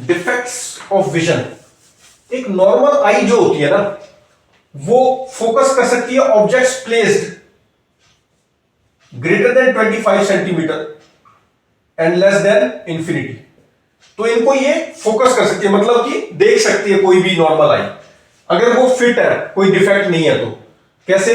Defects of vision. एक normal आई जो होती है ना, वो फोकस कर सकती है objects placed greater than 25 centimetre and less than infinity. तो इनको ये फोकस कर सकती है, मतलब कि देख सकती है कोई भी नॉर्मल आई, अगर वो फिट है, कोई डिफेक्ट नहीं है। तो कैसे?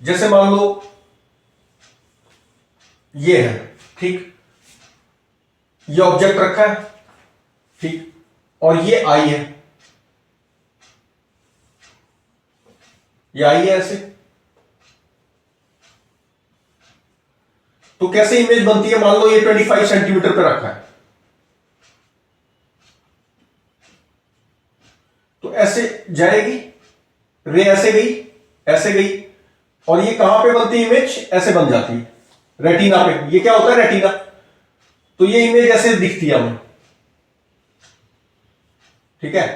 जैसे मान लो ये है, ठीक, ये ऑब्जेक्ट रखा है, ठीक, और ये आई है, ये आई है ऐसे। तो कैसे इमेज बनती है? मान लो ये 25 सेंटीमीटर पे रखा है, तो ऐसे जाएगी रे, ऐसे गई, ऐसे गई, और ये कहां पे बनती है इमेज? ऐसे बन जाती है रेटिना पे। ये क्या होता है? रेटिना। तो ये इमेज ऐसे दिखती है हमें, ठीक है।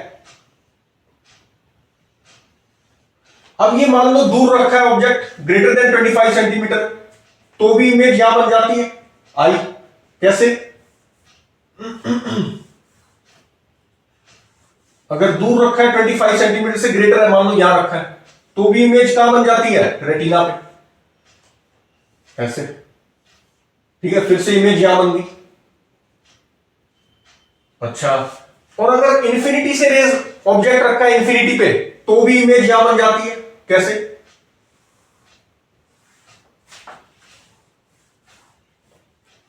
अब ये मान लो दूर रखा है ऑब्जेक्ट ग्रेटर देन 25 सेंटीमीटर, तो भी इमेज यहां बन जाती है आई। कैसे? अगर दूर रखा है 25 सेंटीमीटर से ग्रेटर है, मान लो यहां रखा है, तो भी इमेज कहां बन जाती है? रेटिना पे, ऐसे, ठीक है। फिर से इमेज यहां बन गई। अच्छा, और अगर इंफिनिटी से रेज ऑब्जेक्ट रखा है इंफिनिटी पे, तो भी इमेज यहां बन जाती है। कैसे?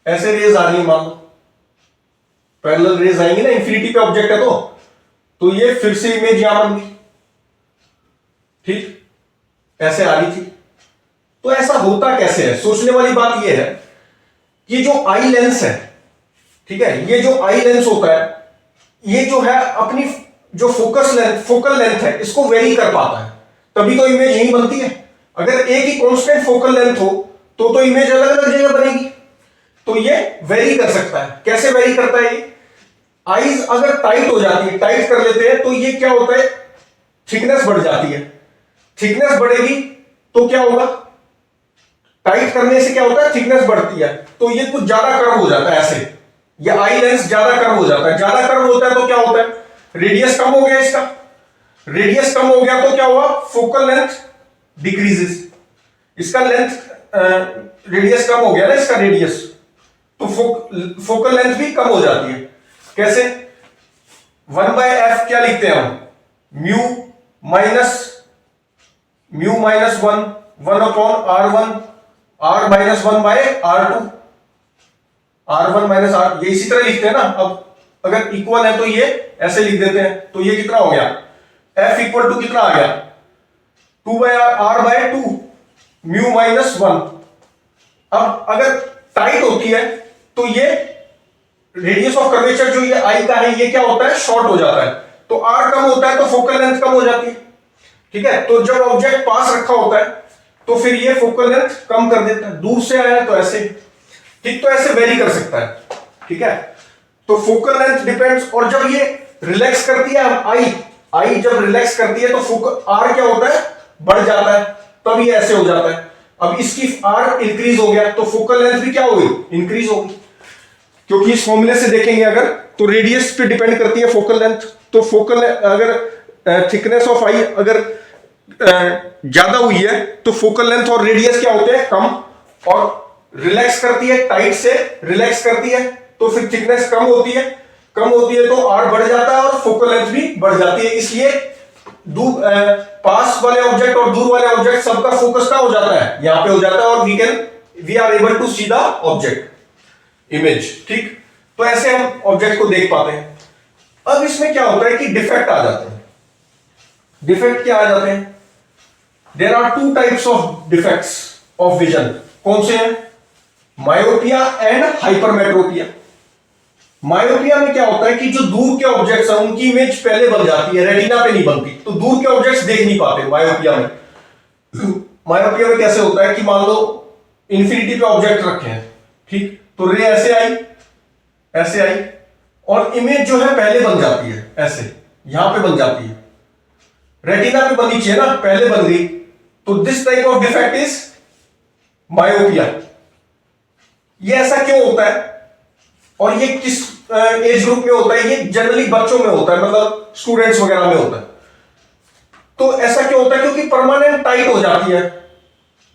ऐसे रेज आ रही है, मान लो पैरेलल रेज आएंगी ना, इंफिनिटी पे ऑब्जेक्ट है तो ये फिर से इमेज यहां बन गई, ठीक, ऐसे आ रही थी। तो ऐसा होता कैसे है? सोचने वाली बात यह है कि जो आई लेंस है, ठीक है, ये जो आई लेंस होता है, ये जो है अपनी जो फोकल लेंथ है, इसको वेरी कर पाता है, तभी तो इमेज यही बनती है। अगर एक ही कांस्टेंट फोकल लेंथ हो तो इमेज अलग अलग जगह बनेगी। तो ये वेरी कर सकता है। कैसे वेरी करता है ये? आईज अगर टाइट हो जाती है, टाइट कर लेते हैं, तो ये क्या होता है? थिकनेस बढ़ जाती है। थिकनेस बढ़ेगी तो क्या होगा? टाइट करने से क्या होता है? थिकनेस बढ़ती है, तो ये कुछ ज्यादा कर्व हो जाता है ऐसे। ये आई लेंस ज्यादा कर्व हो जाता है। ज्यादा कर्व होता है तो क्या होता है? रेडियस कम हो गया इसका। रेडियस कम हो गया तो क्या हुआ? Focal length decreases. इसका लेंथ, रेडियस कम हो गया ना, इसका रेडियस, तो फोकल लेंथ भी कम हो जाती है। कैसे? 1/f क्या लिखते हैं हम? Mu minus 1/r1 r minus 1/r2, r1 minus r, ये इसी तरह लिखते हैं ना। अब अगर इक्वल है तो ये ऐसे लिख देते हैं, तो ये कितना हो गया? f इक्वल टू कितना आ गया? 2/r/2 mu minus 1। अब अगर टाइट होती है तो ये रेडियस ऑफ कर्वेचर जो ये आई का है, ये क्या होता है? शॉर्ट हो जाता है। तो r कम होता है तो फोकल लेंथ कम हो जाती है, ठीक है। तो जब ऑब्जेक्ट पास रखा होता है तो फिर ये फोकल लेंथ कम कर देता है। दूर से आया है तो ऐसे, ठीक, तो ऐसे वेरी कर सकता है, ठीक है। तो फोकल लेंथ डिपेंड्स। और जब ये रिलैक्स करती है आई जब रिलैक्स करती है तो फोकल आर क्या होता है? बढ़ जाता है, तब ये ऐसे हो जाता है। अब इसकी आर इंक्रीज हो गया तो फोकल लेंथ भी क्या होगी? इंक्रीज होगी, क्योंकि इस फॉर्मूले से देखेंगे अगर, तो रेडियस पे डिपेंड करती है फोकल लेंथ। तो फोकल अगर थिकनेस ऑफ आई अगर ज्यादा हुई है तो फोकल लेंथ और रेडियस क्या होते हैं? कम। और रिलैक्स करती है, टाइट से रिलैक्स करती है तो फिर थिकनेस कम होती है तो आर बढ़ जाता है और फोकल लेंथ भी बढ़ जाती है। इसलिए पास वाले ऑब्जेक्ट और दूर वाले ऑब्जेक्ट सबका फोकस कहां हो जाता है? यहां पे हो जाता है, और we are able to see the object image, ठीक। तो ऐसे हम ऑब्जेक्ट को देख पाते हैं। अब इसमें क्या होता है कि डिफेक्ट आ जाते हैं। डिफेक्ट क्या आ जाते हैं? There are 2 types of defects of vision. कौन से हैं? Myopia and hypermetropia. मायोपिया में क्या होता है कि जो दूर के ऑब्जेक्ट्स हैं उनकी इमेज पहले बन जाती है, रेटिना पे नहीं बनती, तो दूर के ऑब्जेक्ट्स देख नहीं पाते मायोपिया में। मायोपिया में कैसे होता है कि मान लो इंफिनिटी पे ऑब्जेक्ट रखे हैं, ठीक, तो रे ऐसे आई और इमेज जो है पहले बन जाती है, ऐसे यहां पे बन जाती है। रेटिना पे बननी चाहिए ना, पहले बन गई। तो this type of defect is myopia. ये ऐसा क्यों होता है और ये किस एज ग्रुप में होता है, ये जनरली बच्चों में होता है, मतलब स्टूडेंट्स वगैरह में होता है। तो ऐसा क्यों होता है? क्योंकि परमानेंट टाइट हो जाती है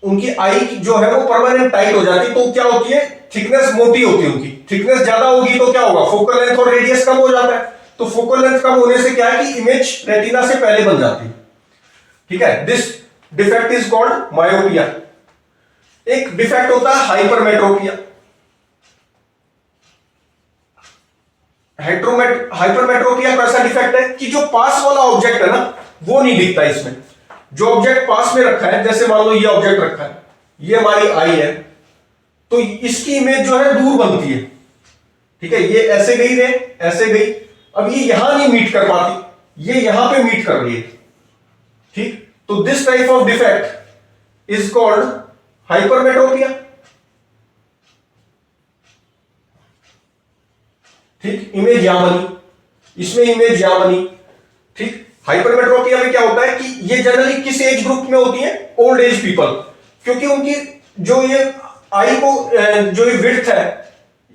उनकी आई जो है, वो परमानेंट टाइट हो जाती है। तो क्या होती है, थिकनेस मोटी होती है, उनकी थिकनेस ज्यादा होगी तो क्या होगा, फोकल लेंथ और रेडियस कम हो जाता है। तो फोकल लेंथ कम होने से क्या है कि इमेज रेटिना से पहले बन जाती है। ठीक है, this defect is called myopia. एक डिफेक्ट होता है हाइपरमेट्रोपिया। हाइपरमेट्रोपिया कैसा डिफेक्ट है कि जो पास वाला ऑब्जेक्ट है ना, वो नहीं दिखता इसमें। जो ऑब्जेक्ट पास में रखा है, जैसे मान लो ये ऑब्जेक्ट रखा है, ये हमारी आई है, तो इसकी इमेज जो है दूर बनती है। ठीक है, ये ऐसे गई रे, ऐसे गई, अब ये यहां नहीं मीट कर पाती, ये यहां पे मीट कर रही है। ठीक, तो this type of defect is called hypermetropia. ठीक, इमेज यहां बनी, इसमें इमेज यहां बनी। ठीक, हाइपरमेट्रोपिया में क्या होता है कि ये जनरली किस एज ग्रुप में होती है, ओल्ड एज पीपल, क्योंकि उनकी जो ये आई को जो ये विड्थ है,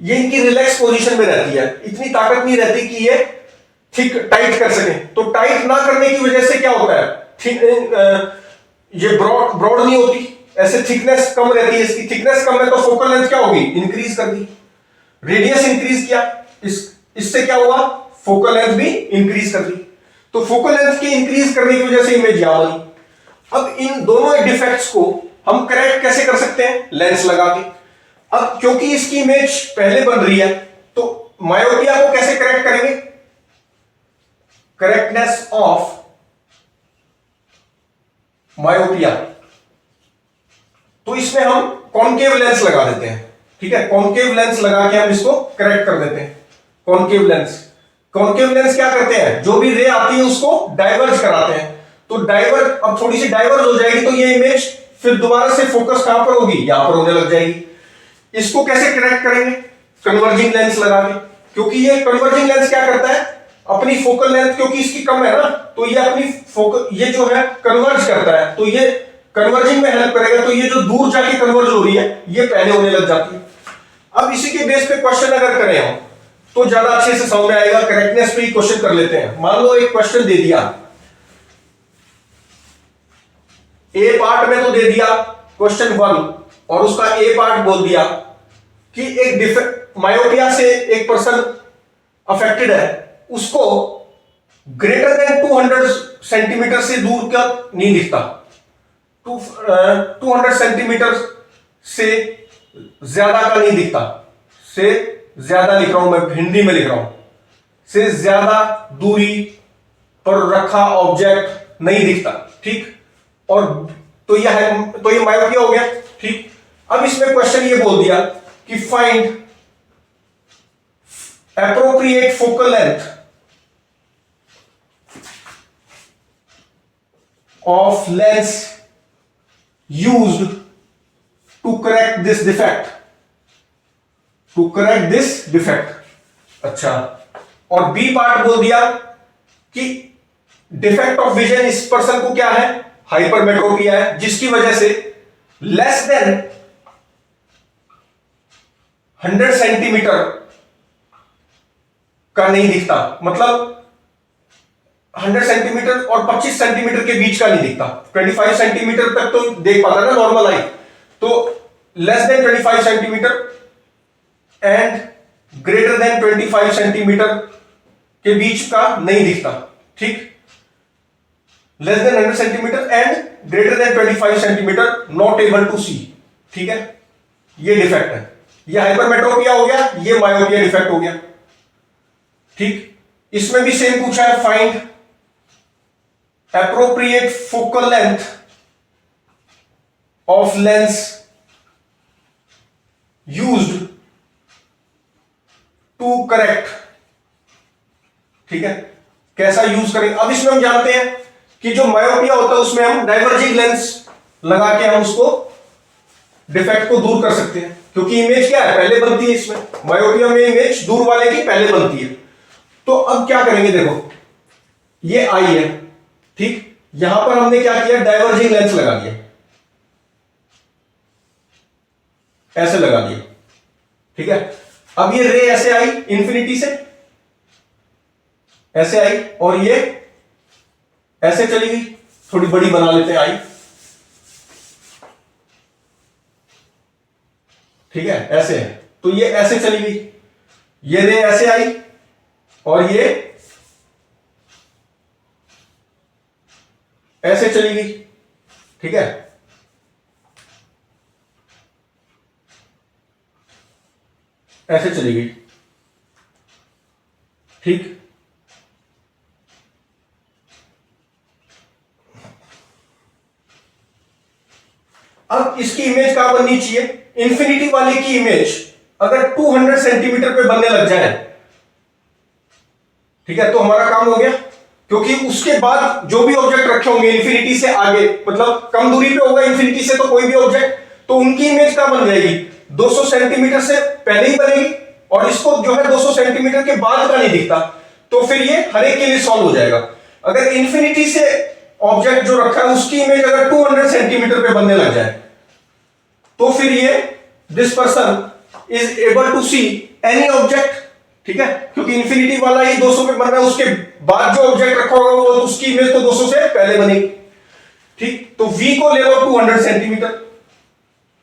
ये इनकी रिलैक्स पोजीशन में रहती है, इतनी ताकत नहीं रहती कि ये थिक टाइट कर सके। तो टाइट ना करने की वजह से क्या होता है, ये ब्रॉड नहीं होती, ऐसे थिकनेस कम रहती है, इसकी थिकनेस कम है तो फोकल लेंथ क्या होगी, इंक्रीज कर दी, रेडियस इंक्रीज किया, इससे क्या हुआ, फोकल लेंथ भी इंक्रीज कर दी। तो फोकल लेंथ के इंक्रीज करने की वजह से इमेज यहां बनी। अब इन दोनों डिफेक्ट्स को हम करेक्ट कैसे कर सकते हैं, लेंस लगा के। अब क्योंकि इसकी इमेज पहले बन रही है, तो मायोपिया को कैसे करेक्ट करेंगे, करेक्टनेस ऑफ मायोपिया, तो इसमें हम कॉनकेव लेंस लगा देते हैं। ठीक है, कॉनकेव लेंस लगा के हम इसको करेक्ट कर देते हैं। कॉनकेव लेंस क्या करते हैं, जो भी रे आती है उसको डाइवर्ज कराते हैं। तो डाइवर्ज, अब थोड़ी सी डाइवर्ज हो जाएगी तो ये इमेज फिर दोबारा से फोकस कहां पर होगी, यहां पर होने लग जाएगी। इसको कैसे करेक्ट करेंगे, कन्वर्जिंग लेंस लगा के, क्योंकि ये कन्वर्जिंग लेंस क्या करता है, अपनी फोकल लेंथ क्योंकि इसकी कम है ना, तो ये अपनी फोकल, ये जो है कन्वर्ज करता है, तो ये कन्वर्जिंग में हेल्प करेगा। तो ये जो दूर जाके कन्वर्ज हो रही है, ये पहले होने लग जाती है। अब इसी के बेस पे क्वेश्चन अगर करें हम, तो ज्यादा अच्छे से समझ में आएगा। करेक्टनेस पे ही क्वेश्चन कर लेते हैं। मान लो एक क्वेश्चन दे दिया, ए पार्ट में तो दे दिया क्वेश्चन 1, और उसका ए पार्ट बोल दिया कि एक डिफेक्ट मायोपिया से एक पर्सन अफेक्टेड है, उसको ग्रेटर देन 200 सेंटीमीटर से दूर का नहीं दिखता। 200 सेंटीमीटर से ज्यादा का नहीं दिखता, से ज्यादा लिख रहा हूं मैं, हिंदी में लिख रहा हूं, से ज्यादा दूरी पर रखा ऑब्जेक्ट नहीं दिखता। ठीक, और तो यह है, तो ये मायोपिया हो गया। ठीक, अब इसमें क्वेश्चन ये बोल दिया कि find appropriate focal length of lens used to correct this defect, अच्छा, और बी पार्ट बोल दिया कि डिफेक्ट ऑफ विजन इस पर्सन को क्या है, हाइपरमेट्रोपिया है, जिसकी वजह से लेस देन 100 सेंटीमीटर का नहीं दिखता, मतलब 100 सेंटीमीटर और 25 सेंटीमीटर के बीच का नहीं दिखता। 25 सेंटीमीटर तक तो देख पाता ना नॉर्मल आई, तो less than 25 centimetre and greater than 25 centimetre के बीच का नहीं दिखता। ठीक, less than 100 centimetre and greater than 25 centimetre not able to see. ठीक है, ये डिफेक्ट है, ये हाइपरमेट्रोपिया हो गया, ये मायोपिया डिफेक्ट हो गया। ठीक, इसमें भी सेम पूछा है, find appropriate focal length of lens used to correct। ठीक है, कैसा यूज करेंगे, अब इसमें हम जानते हैं कि जो मायोपिया होता है उसमें हम डाइवर्जिंग लेंस लगा के हम उसको डिफेक्ट को दूर कर सकते हैं, क्योंकि इमेज क्या है, पहले बनती है। इसमें मायोपिया में इमेज दूर वाले की पहले बनती है। तो अब क्या करेंगे, देखो ये आई है, ठीक, यहां पर हमने क्या किया, डाइवर्जिंग लेंस लगा दिया, ऐसे लगा दिया। ठीक है, अब ये रे ऐसे आई इंफिनिटी से, ऐसे आई, और ये ऐसे चली गई, थोड़ी बड़ी बना लेते हैं आई, ठीक है, ऐसे है, तो ये ऐसे चली गई, ये रे ऐसे आई, और ये ऐसे चली गई, ठीक है, ऐसे चली गई, ठीक। अब इसकी इमेज कहां बननी चाहिए? इंफिनिटी वाले की इमेज अगर 200 सेंटीमीटर पे बनने लग जाए, ठीक है, तो हमारा काम हो गया, क्योंकि उसके बाद जो भी ऑब्जेक्ट रखे होंगे इंफिनिटी से आगे, मतलब कम दूरी पे होगा इंफिनिटी से तो कोई भी ऑब्जेक्ट, तो उनकी इमेज कहां बन जाएगी? 200 सेंटीमीटर से पहले ही बनेगी, और इसको जो है 200 सेंटीमीटर के बाद का नहीं दिखता, तो फिर ये हर एक के लिए सॉल्व हो जाएगा। अगर इंफिनिटी से ऑब्जेक्ट जो रखा है उसकी इमेज अगर 200 सेंटीमीटर पे बनने लग जाए, तो फिर ये this person is able to see any object, ठीक है, क्योंकि इंफिनिटी वाला ही 200 पे बन रहा है, उसके बाद जो ऑब्जेक्ट रखा होगा वो उसकी इमेज तो 200 से पहले बनेगी, ठीक। तो v को ले लो 200 सेंटीमीटर,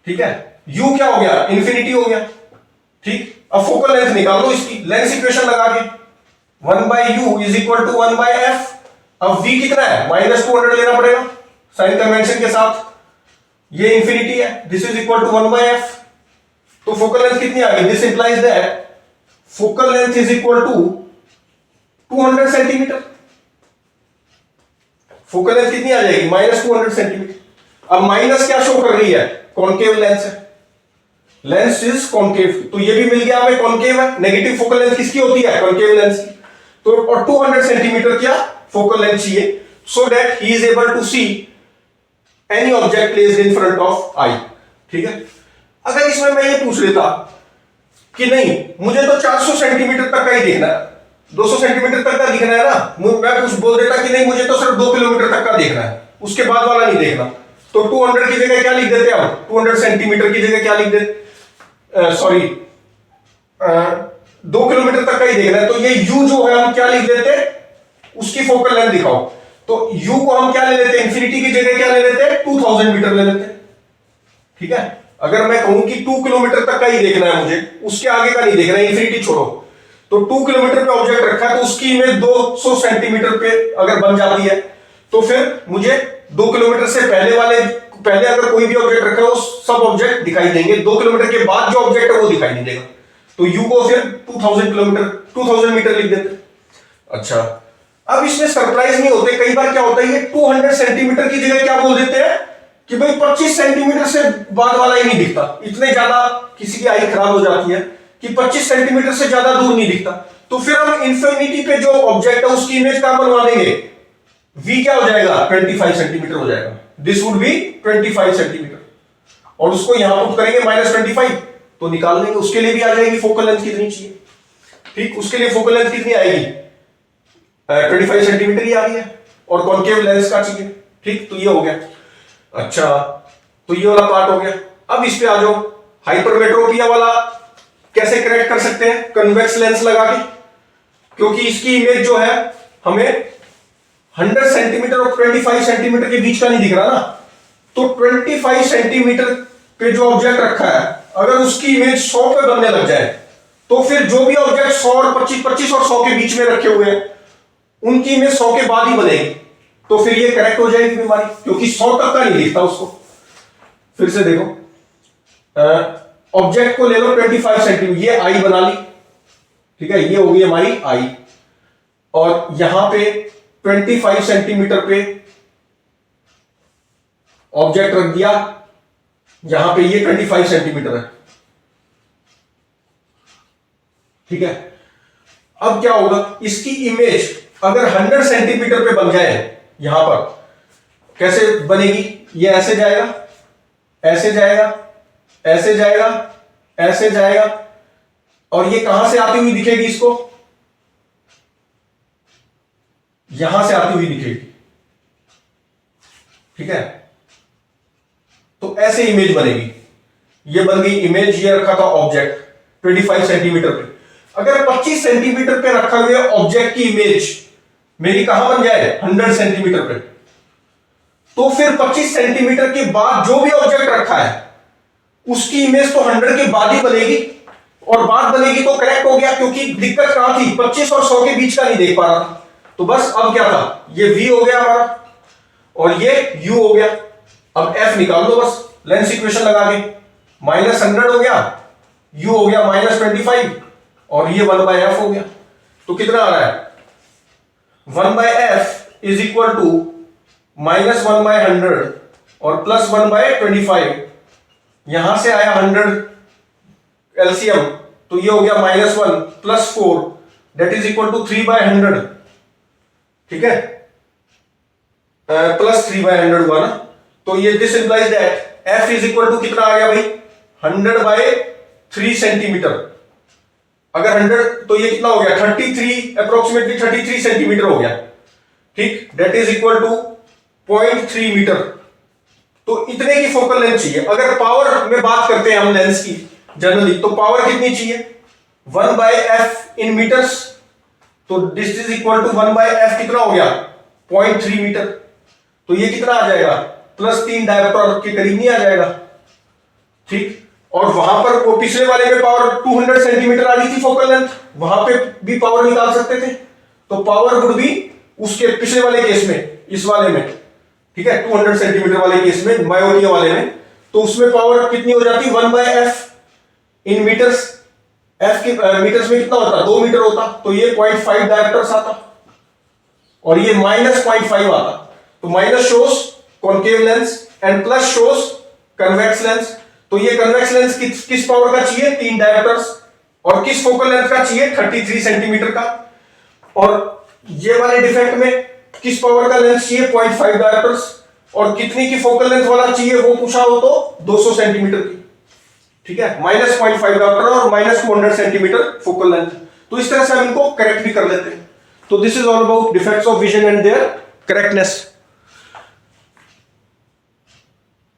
ठीक है, u क्या हो गया? इंफिनिटी हो गया, ठीक। अब फोकल लेंथ निकाल लो इसकी, लेंस इक्वेशन लगा के 1/u is equal to 1/f। अब v कितना है? -200 लेना पड़ेगा साइन कन्वेंशन के साथ, ये इंफिनिटी है, this is equal to 1/f, तो फोकल लेंथ कितनी आ गई? This implies that focal length is equal to 200 centimetre. Focal length कितनी आ जाएगी? -200 सेंटीमीटर। अब माइनस क्या शो कर रही है? कॉनकेव लेंस है, लेंस इज कॉनकेव, तो ये भी मिल गया हमें, कॉनकेव है। नेगेटिव फोकल लेंथ किसकी होती है? कॉनकेव लेंस की। तो और 200 सेंटीमीटर क्या फोकल लेंथ चाहिए, so that he is able to see any object placed in front of eye, ठीक है। अगर इसमें मैं ये पूछ लेता कि नहीं मुझे तो 400 सेंटीमीटर तक का ही देखना है, 200 सेंटीमीटर तक का दिखना है ना, मैं कुछ बोल देता कि नहीं मुझे तो सिर्फ 2 किलोमीटर तक का देखना है, उसके बाद वाला नहीं देखना, तो 200 की जगह क्या लिख देते हैं हम? 200 सेंटीमीटर की जगह क्या लिख देते? सॉरी, 2 किलोमीटर तक का ही देखना है, तो ये u जो है हम क्या लिख देते हैं? उसकी फोकल लेंथ दिखाओ, तो u को हम क्या ले लेते हैं? इंफिनिटी की जगह क्या ले लेते हैं? 2000 मीटर ले लेते हैं, ठीक है। अगर मैं कहूं कि 2 किलोमीटर तक का ही देखना है मुझे, उसके आगे का नहीं देखना है, इंफिनिटी छोड़ो, तो 2 किलोमीटर पे ऑब्जेक्ट रखा है तो उसकी इमेज 200 सेंटीमीटर पे अगर बन जाती है, तो फिर मुझे 2 किलोमीटर से पहले अगर कोई भी ऑब्जेक्ट रखा है वो सब ऑब्जेक्ट दिखाई देंगे, 2 किलोमीटर के बाद जो ऑब्जेक्ट है वो दिखाई नहीं देगा, तो u को फिर 2000 मीटर लिख देते। अच्छा, अब इसमें सरप्राइज नहीं होते, कई बार क्या होता है ये 200 सेंटीमीटर की जगह क्या बोल देते हैं कि भाई 25 सेंटीमीटर से बाद वाला ही नहीं दिखता, इतने ज्यादा किसी की आई खराब हो जाती है कि 25 सेंटीमीटर से ज्यादा दूर नहीं दिखता, तो फिर हम इंफिनिटी पे जो ऑब्जेक्ट है उसकी इमेज कहां बनवा देंगे? v क्या हो जाएगा? 25 सेंटीमीटर हो जाएगा, दिस वुड बी 25 सेंटीमीटर, और उसको यहां पुट करेंगे -25, तो निकाल लेंगे, उसके लिए भी आ जाएगी फोकल लेंथ कितनी चाहिए, ठीक, उसके लिए फोकल लेंथ कितनी आएगी? 25 सेंटीमीटर ही आ रही है, और कॉनकेव लेंस का चाहिए, ठीक, तो ये हो गया। अच्छा, तो ये वाला पार्ट हो गया। अब इस पे आ जाओ, हाइपरमेट्रोपिया वाला कैसे करेक्ट कर सकते हैं? कन्वेक्स लेंस लगा के, क्योंकि इसकी इमेज जो है हमें 100 सेंटीमीटर और 25 सेंटीमीटर के बीच का नहीं दिख रहा ना, तो 25 सेंटीमीटर पे जो ऑब्जेक्ट रखा है अगर उसकी इमेज 100 पे बनने लग जाए, तो फिर जो भी ऑब्जेक्ट 100 और 25 और 100 के बीच में रखे हुए हैं उनकी इमेज 100 के बाद ही बनेगी, तो फिर ये करेक्ट हो जाएगी बीमारी, क्योंकि 100 तक का नहीं दिखता उसको। फिर से देखो, ऑब्जेक्ट को ले लो 25 सेंटीमीटर, ये आई बना ली, ठीक है, ये हो गई हमारी आई, और यहां पे 25 सेंटीमीटर पे ऑब्जेक्ट रख दिया, यहां पे ये 25 सेंटीमीटर है, ठीक है। अब क्या होगा? इसकी इमेज अगर 100 सेंटीमीटर पे बन जाए, यहां पर कैसे बनेगी? ये ऐसे जाएगा, ऐसे जाएगा, ऐसे जाएगा, ऐसे जाएगा, और ये कहां से आती हुई दिखेगी? इसको यहां से आती हुई दिखेगी, ठीक है। तो ऐसे इमेज बनेगी, ये बन गई इमेज, ये रखा था ऑब्जेक्ट 25 सेंटीमीटर पे। अगर 25 सेंटीमीटर पे रखा हुआ ऑब्जेक्ट की इमेज मेरी कहां बन जाए 100 सेंटीमीटर पे, तो फिर 25 सेंटीमीटर के बाद जो भी ऑब्जेक्ट रखा है उसकी इमेज तो 100 के बाद ही बनेगी, और बाद बनेगी तो करेक्ट हो गया, क्योंकि दिक्कत कहां थी 25 और 100 के बीच का नहीं देख पा रहा था। तो बस अब क्या था, ये v हो गया हमारा और ये u हो गया। अब f निकाल दो बस लेंस इक्वेशन लगा के, -100 हो गया, u हो गया -25 और ये 1/f हो गया। तो कितना आ रहा है 1/f इज इक्वल टू -1/100 और +1/25। यहां से आया 100 एलसीएम, तो ये हो गया -1 + 4 दैट इज इक्वल टू 3/100। ठीक है, +3/100 हुआ ना। तो ये this implies that f is equal to कितना आ गया भाई 100/3 सेंटीमीटर। अगर 100 तो ये कितना हो गया 33, अप्रोक्सीमेटली 33 सेंटीमीटर हो गया। ठीक, that is equal to 0.3 metre. तो इतने की फोकल लेंथ चाहिए। अगर पावर में बात करते हैं हम लेंस की जनरली, तो पावर कितनी चाहिए 1/f इन मीटर्स। तो this is equal to 1/f कितना हो गया 0.3 मीटर। तो ये कितना आ जाएगा +3 डायोप्टर के करीब नहीं आ जाएगा। ठीक, और वहां पर वो पिछले वाले में पावर 200 सेंटीमीटर आ रही थी फोकल लेंथ, वहां पे भी पावर निकाल सकते थे। तो पावर वुड भी उसके पिछले वाले केस में, इस वाले में, ठीक है 200 सेंटीमीटर वाले केस में, मायोपिया वाले में, तो उसमें पावर कितनी हो जाती 1/f इन मीटर्स। f के मीटर्स में कितना होता 2 मीटर होता, तो ये 0.5 डायोप्टर्स आता और ये -0.5 आता। तो minus shows concave lens and plus shows convex lens. तो ये कन्वेक्स लेंस किस पावर का चाहिए 3 डायोप्टर्स, और किस फोकल लेंथ का चाहिए 33 सेंटीमीटर का। और ये वाले डिफेक्ट में किस पावर का लेंस चाहिए 0.5 डायोप्टर्स, और कितनी की फोकल लेंथ वाला चाहिए वो पूछा हो तो 200 सेंटीमीटर की। ठीक है, -0.5 डायोप्टर और -200 सेंटीमीटर फोकल लेंथ। तो इस तरह से हम इनको करेक्ट भी कर लेते हैं। तो this is all about defects of vision and their correctness.